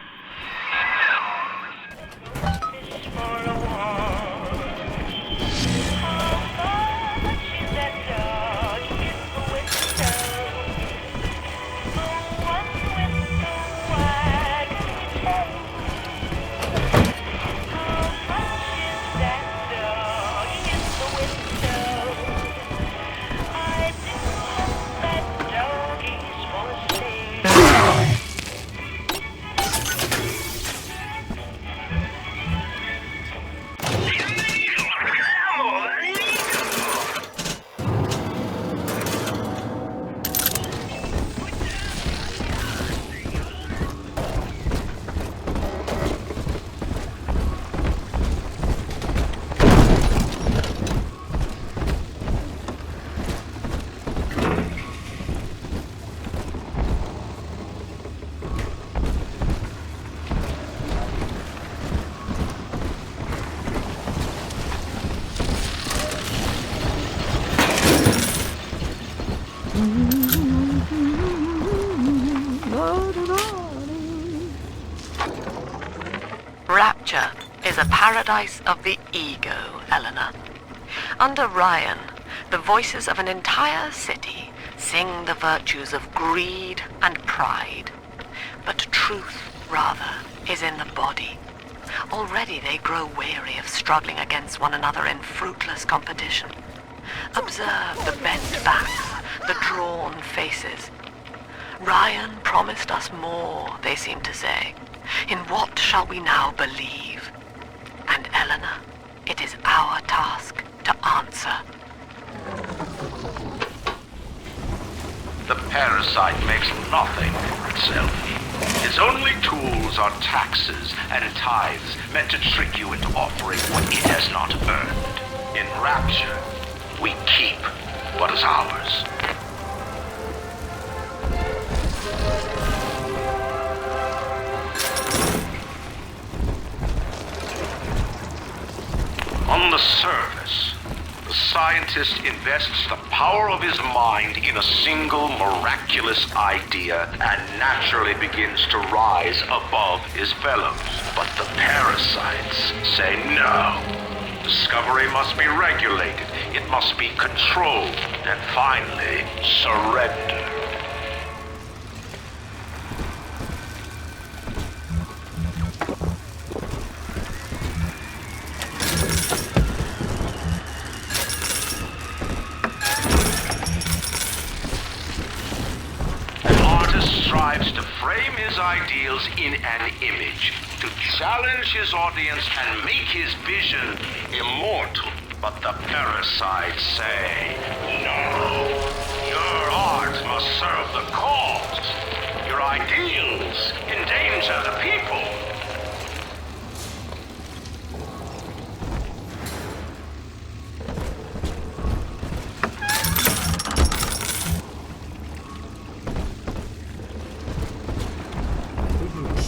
Rapture is a paradise of the ego, Eleanor. Under Ryan, the voices of an entire city sing the virtues of greed and pride. But truth, rather, is in the body. Already they grow weary of struggling against one another in fruitless competition. Observe the bent backs, the drawn faces. Ryan promised us more, they seem to say. In what shall we now believe? And Eleanor, it is our task to answer. The parasite makes nothing for itself. Its only tools are taxes and tithes meant to trick you into offering what it has not earned. In Rapture, we keep what is ours. On the surface, the scientist invests the power of his mind in a single miraculous idea and naturally begins to rise above his fellows. But the parasites say no. Discovery must be regulated, it must be controlled, and finally, surrendered. Strives to frame his ideals in an image, to challenge his audience and make his vision immortal. But the parasites say, no, your art must serve the cause. Your ideals endanger the people.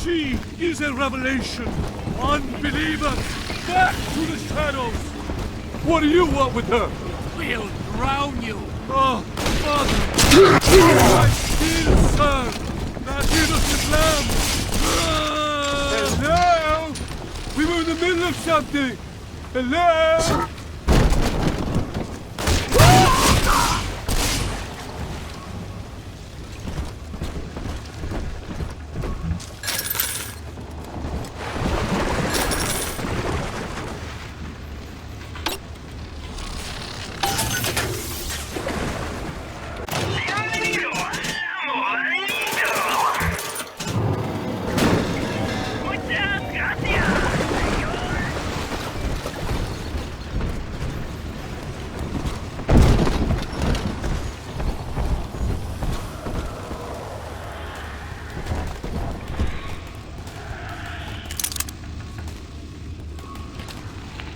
She is a revelation. Unbelievers, back to the shadows. What do you want with her? We'll drown you. Oh, Father. I still serve that innocent lamb. Hello? We were in the middle of something. Hello?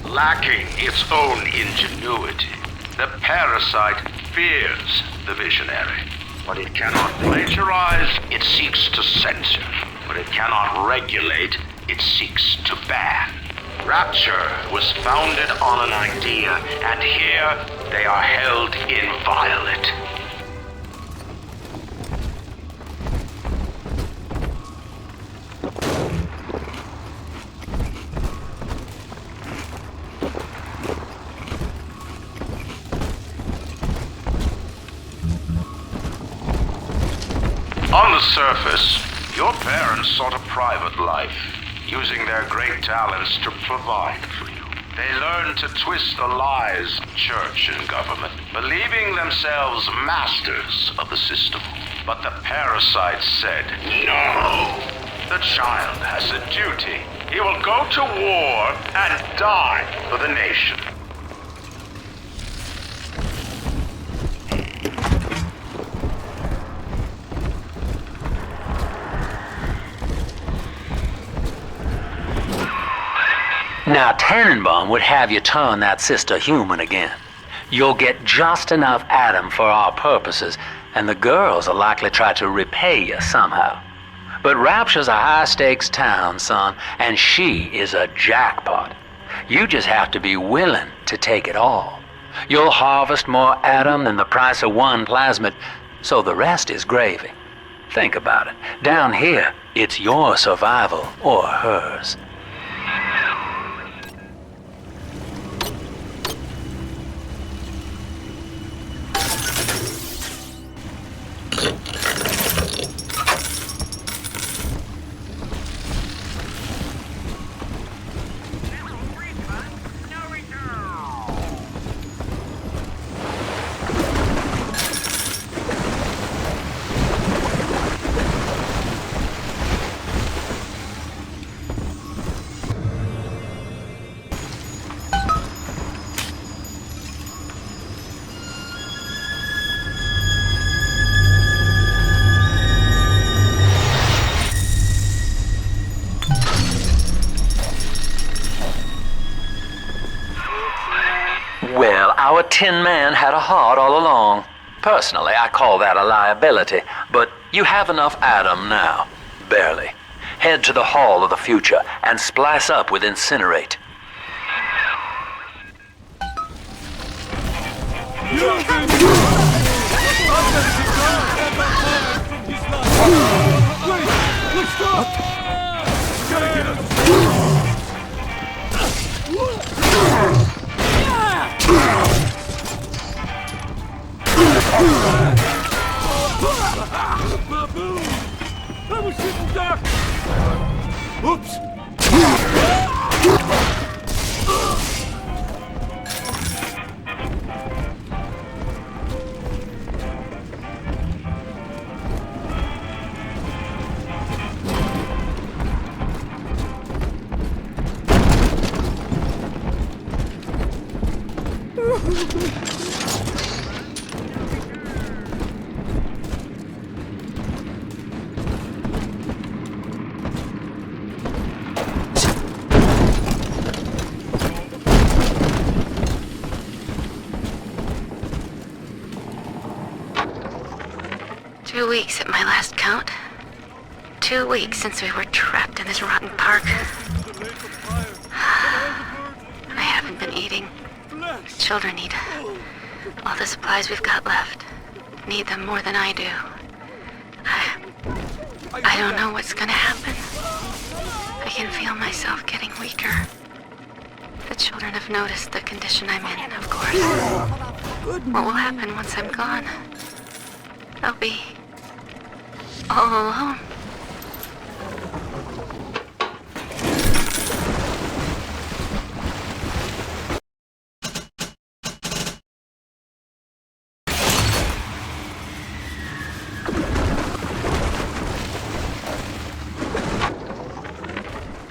Lacking its own ingenuity, the parasite fears the visionary. What it cannot plagiarize, it seeks to censor. What it cannot regulate, it seeks to ban. Rapture was founded on an idea, and here they are held inviolate. On the surface, your parents sought a private life, using their great talents to provide for you. They learned to twist the lies of church and government, believing themselves masters of the system. But the parasites said, no! The child has a duty. He will go to war and die for the nation. Now, Tannenbaum would have you turn that sister human again. You'll get just enough Adam for our purposes, and the girls will likely try to repay you somehow. But Rapture's a high-stakes town, son, and she is a jackpot. You just have to be willing to take it all. You'll harvest more Adam than the price of one plasmid, so the rest is gravy. Think about it. Down here, it's your survival or hers. Our Tin Man had a heart all along. Personally, I call that a liability, but you have enough Adam now. Barely. Head to the Hall of the Future and splice up with Incinerate. Baboon! I was shooting duck! Oops! Weeks at my last count. 2 weeks since we were trapped in this rotten park. I haven't been eating. Children need all the supplies we've got left. Need them more than I do. I don't know what's gonna happen. I can feel myself getting weaker. The children have noticed the condition I'm in, of course. What will happen once I'm gone? They'll be all alone.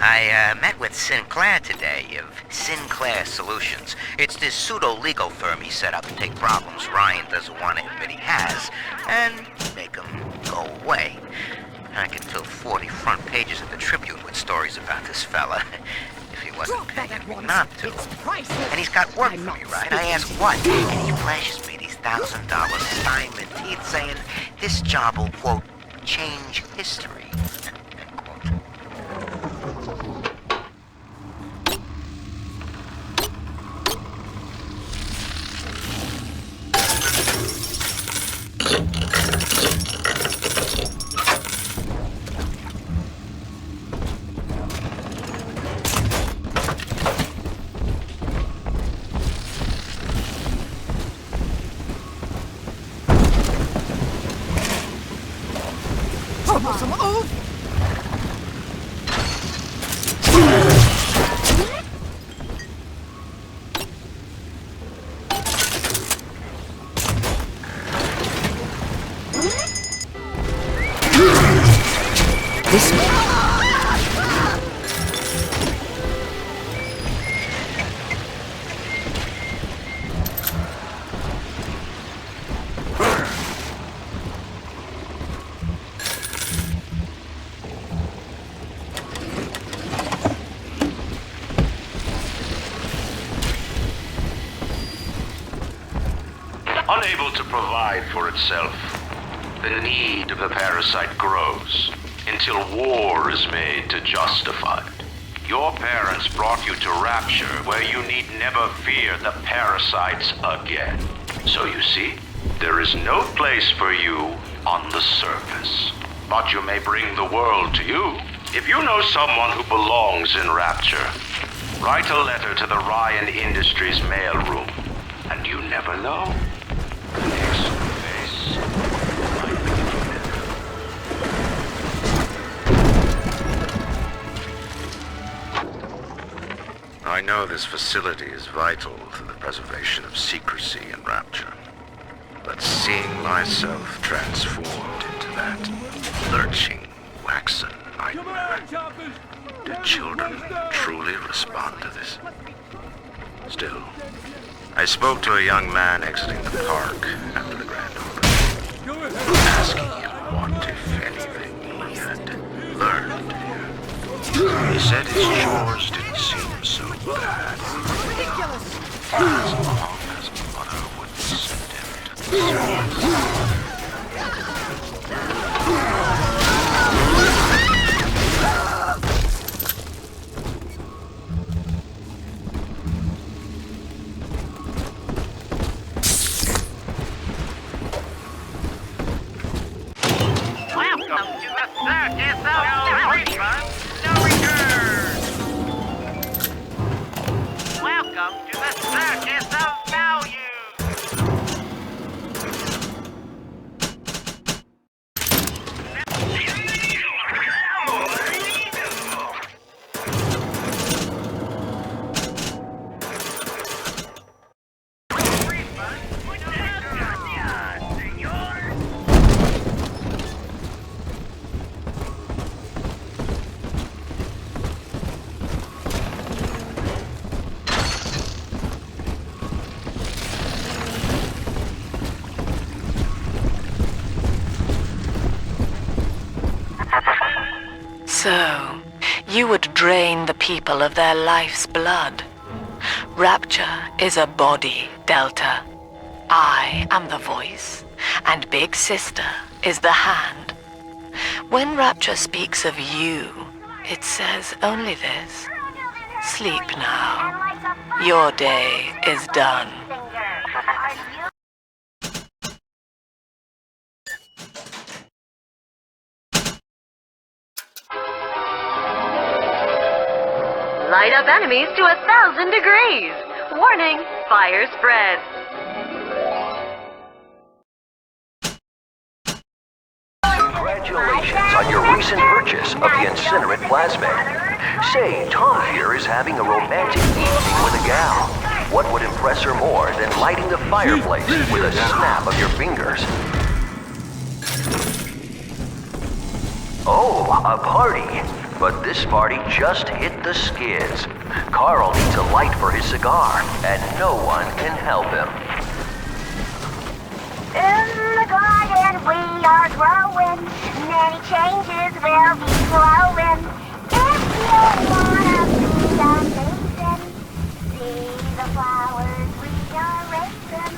I met with Sinclair today of Sinclair Solutions. It's this pseudo-legal firm he set up to take problems Ryan doesn't want to admit he has and make them go away. I could fill 40 front pages of the Tribune with stories about this fella if he wasn't paying me not to. And he's got work for me, right? I ask what, and he flashes me these $1,000 diamond teeth saying this job will, quote, change history. Unable to provide for itself, the need of the parasite grows until war is made to justify it. Your parents brought you to Rapture, where you need never fear the parasites again. So you see, there is no place for you on the surface. But you may bring the world to you. If you know someone who belongs in Rapture, write a letter to the Ryan Industries mailroom, and you never know. The next face might be familiar. I know this facility is vital to the preservation of secrecy in Rapture, but seeing myself transformed into that lurching, waxen nightmare, do children truly respond to this? Still, I spoke to a young man exiting the park after the grand opening, asking him what, if anything, he had learned here. He said his chores didn't seem so bad, as long as Mother would send him to the surface. So, you would drain the people of their life's blood. Rapture is a body, Delta. I am the voice, and Big Sister is the hand. When Rapture speaks of you, it says only this. Sleep now. Your day is done. Light up enemies to 1,000 degrees. Warning, fire spread. Congratulations on your recent purchase of the incinerate plasmid. Say, Tom here is having a romantic evening with a gal. What would impress her more than lighting the fireplace with a snap of your fingers? Oh, a party. But this party just hit the skids. Carl needs a light for his cigar, and no one can help him. In the garden we are growing, many changes will be flowing. If you wanna see amazing, see the flowers we are raising.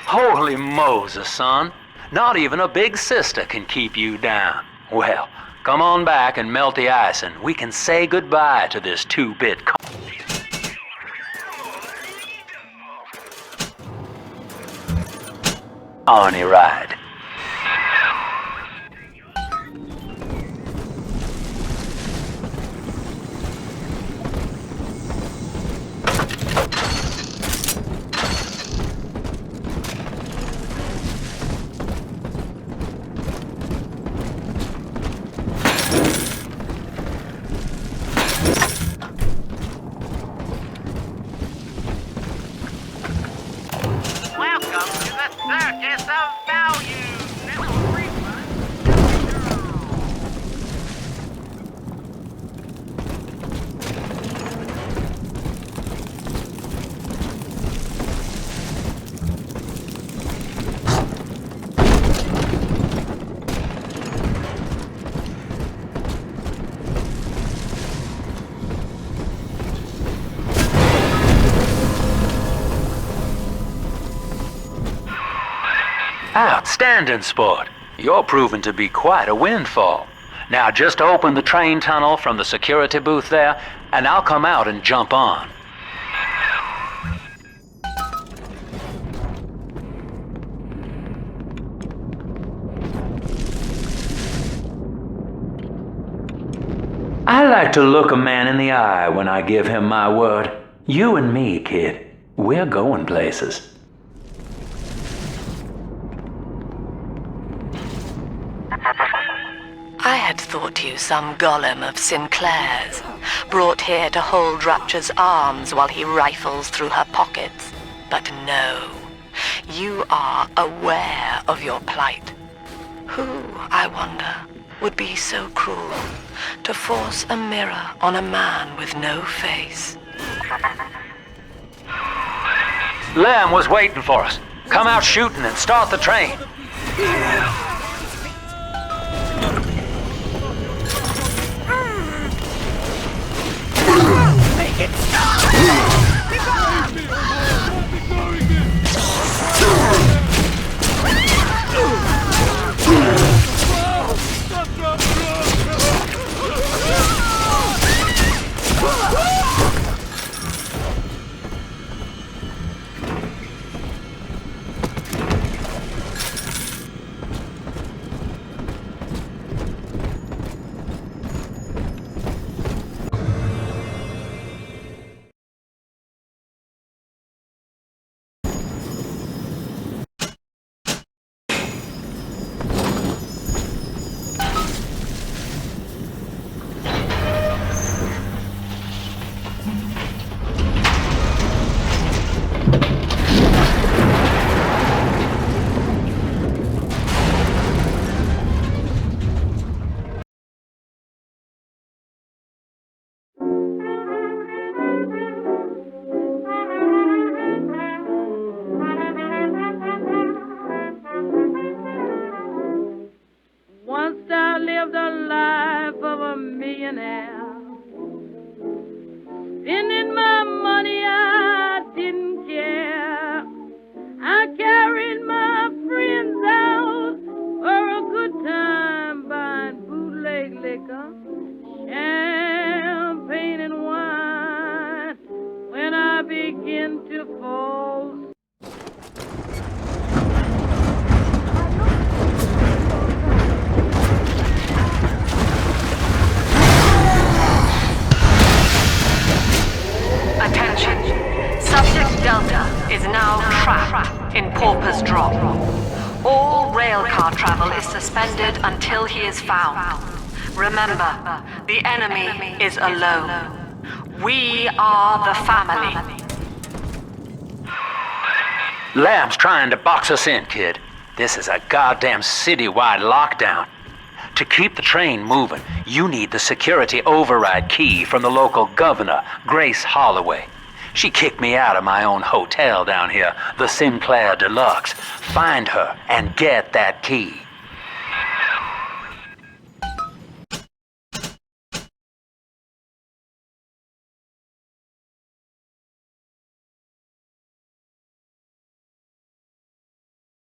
Holy Moses, son. Not even a big sister can keep you down. Well, come on back and melt the ice and we can say goodbye to this 2-bit Arnie ride. Welcome to the Circus of Value! Outstanding, sport. You're proving to be quite a windfall. Now just open the train tunnel from the security booth there, and I'll come out and jump on. I like to look a man in the eye when I give him my word. You and me, kid, we're going places. I had thought you some golem of Sinclair's, brought here to hold Rapture's arms while he rifles through her pockets. But no, you are aware of your plight. Who, I wonder, would be so cruel to force a mirror on a man with no face? Lamb was waiting for us. Come out shooting and start the train. Make it stop! Once I lived a life of a millionaire, spending my money I didn't care. I carried my friends out for a good time, buying bootleg liquor, champagne and wine. When I begin to fall. Attention. Subject Delta is now trapped in Pauper's Drop. All railcar travel is suspended until he is found. Remember, the enemy is alone. We are the family. Lamb's trying to box us in, kid. This is a goddamn citywide lockdown. To keep the train moving, you need the security override key from the local governor, Grace Holloway. She kicked me out of my own hotel down here, the Sinclair Deluxe. Find her and get that key.